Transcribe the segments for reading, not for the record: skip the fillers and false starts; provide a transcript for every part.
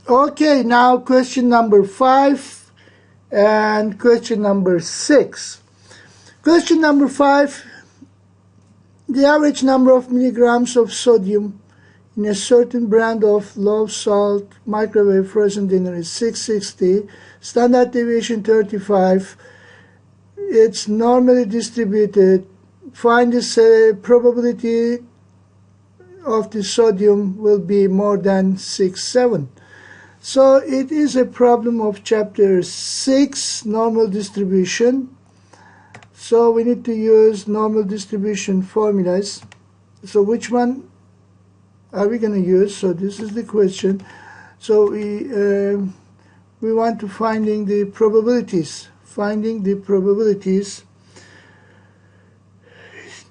Okay, now question number 5 and question number 6. Question number 5, the average number of milligrams of sodium in a certain brand of low salt microwave frozen dinner is 660, standard deviation 35, it's normally distributed. Find the probability of the sodium will be more than 6.7. So it is a problem of chapter 6, normal distribution. So we need to use normal distribution formulas. So which one are we going to use? So this is the question. So we want to finding the probabilities. Finding the probabilities.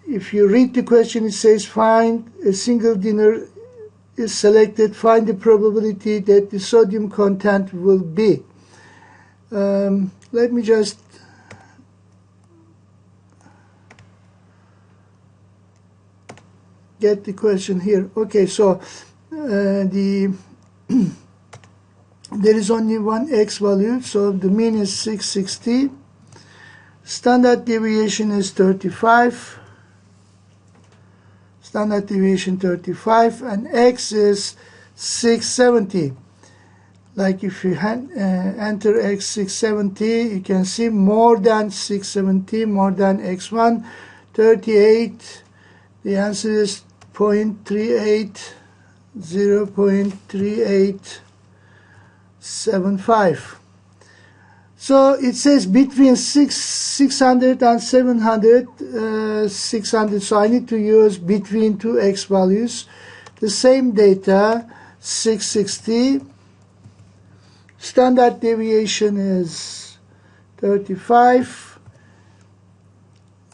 If you read the question, it says find a single dinner is selected, find the probability that the sodium content will be. Let me just get the question here. Okay, so there is only one x value, so the mean is 660. Standard deviation is 35. Standard deviation 35, and x is 670. Like if you enter x 670, you can see more than 670, more than x1, 38. The answer is 0.38, 0.3875. So it says between 600 and 700, 600, so I need to use between two x values. The same data, 660. Standard deviation is 35.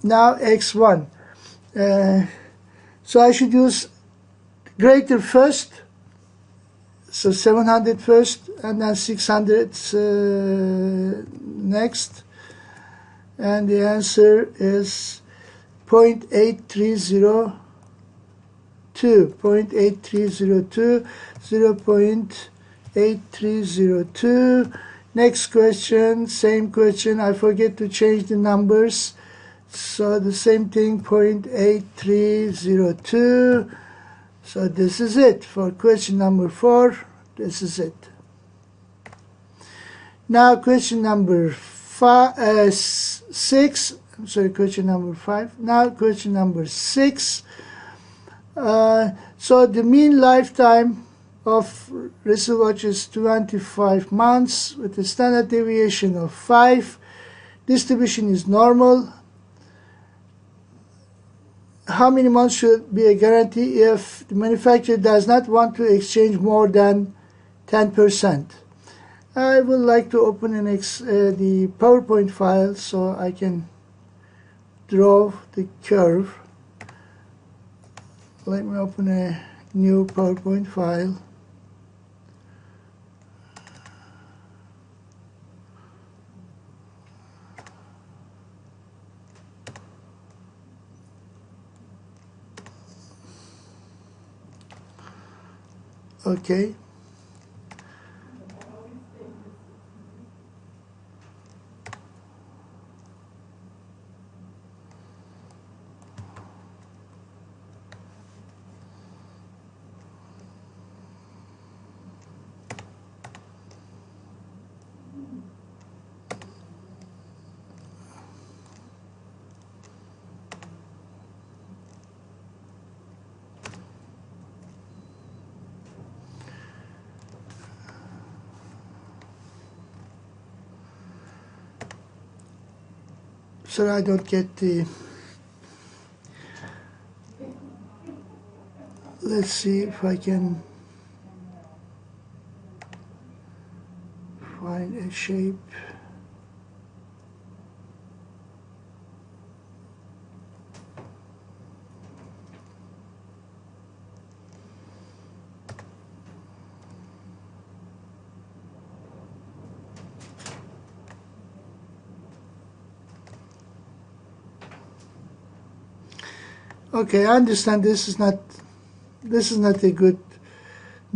Now x1. So I should use greater first. So 700 first, and then 600 next. And the answer is 0.8302. 0.8302, 0.8302. Next question, same question. I forget to change the numbers. So the same thing, 0.8302. So this is it for question number 4. This is it. Now question number 6. I'm sorry, question number 5. Now question number 6. So the mean lifetime of wristwatch is 25 months with a standard deviation of 5. Distribution is normal. How many months should be a guarantee if the manufacturer does not want to exchange more than 10%? I would like to open the PowerPoint file so I can draw the curve. Let me open a new PowerPoint file. Okay. So I don't get the... Let's see if I can find a shape. Okay, I understand this is not a good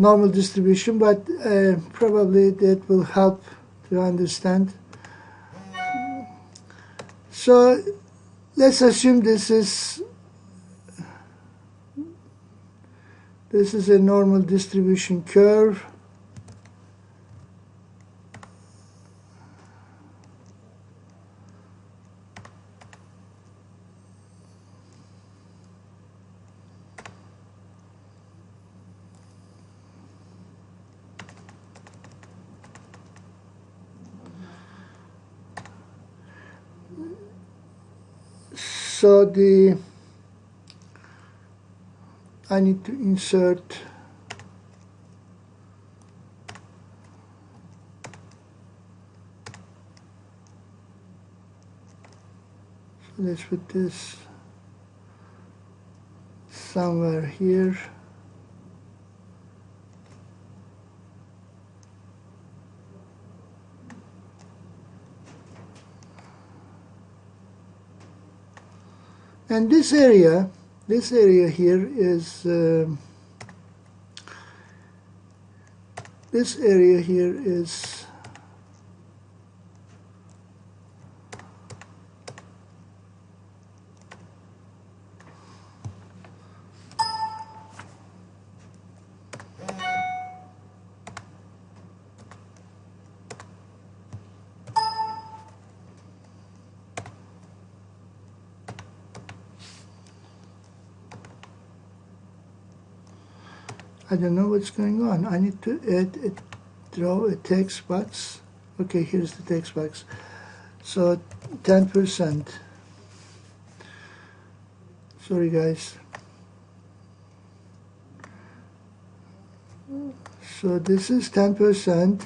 normal distribution, but probably that will help to understand. So let's assume this is a normal distribution curve. So I need to insert let's put this somewhere here. And this area here is I don't know what's going on. I need to draw a text box. Okay, here's the text box. So 10%. Sorry guys. So this is 10%.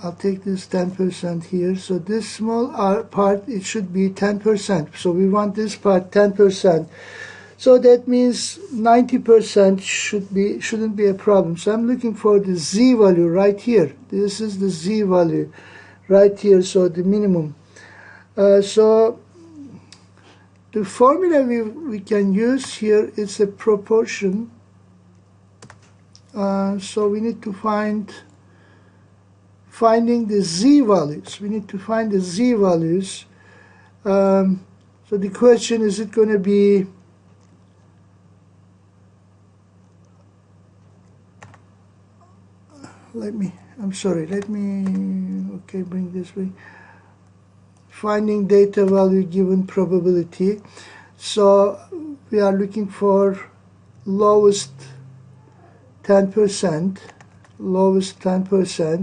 I'll take this 10% here. So this small part, it should be 10%. So we want this part 10%. So that means 90% shouldn't be a problem. So I'm looking for the z value right here. This is the z value right here, so the minimum. So the formula we can use here is a proportion. So we need to finding the z values. We need to find the z values. So the question is it going to be let me bring this way. Finding data value given probability. So we are looking for lowest 10%,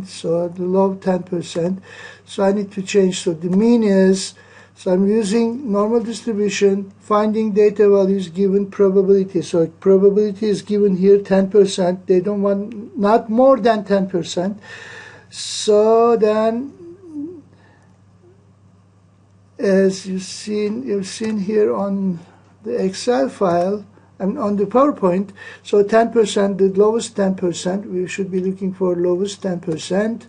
so the low 10%. So I need to change. So the mean is, so I'm using normal distribution, finding data values given probability. So probability is given here 10%. They don't want not more than 10%. So then, as you've seen here on the Excel file and on the PowerPoint, so 10%, the lowest 10%, we should be looking for lowest 10%.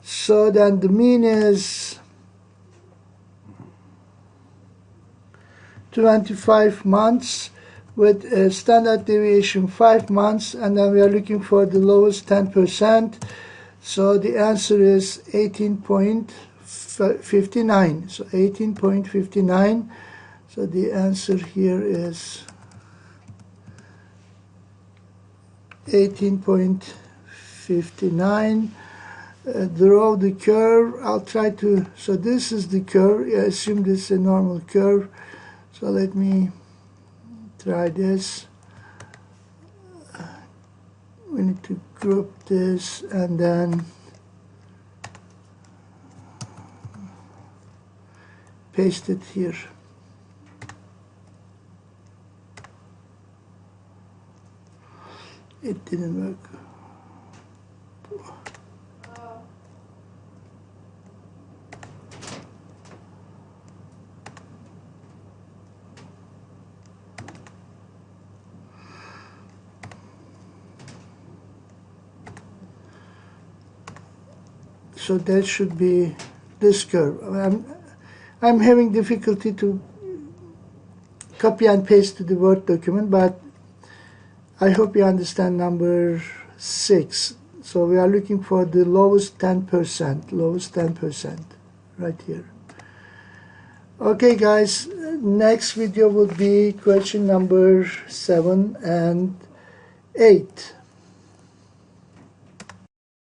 So then the mean is 25 months with a standard deviation 5 months, and then we are looking for the lowest 10%. So the answer is 18.59. So 18.59. So the answer here is 18.59. Draw the curve. I'll try to, so this is the curve. I assume this is a normal curve. So let me try this. We need to group this and then paste it here. It didn't work. So that should be this curve. I'm having difficulty to copy and paste to the Word document, but I hope you understand number 6. So we are looking for the lowest 10%, right here. Okay guys, next video would be question number 7 and 8.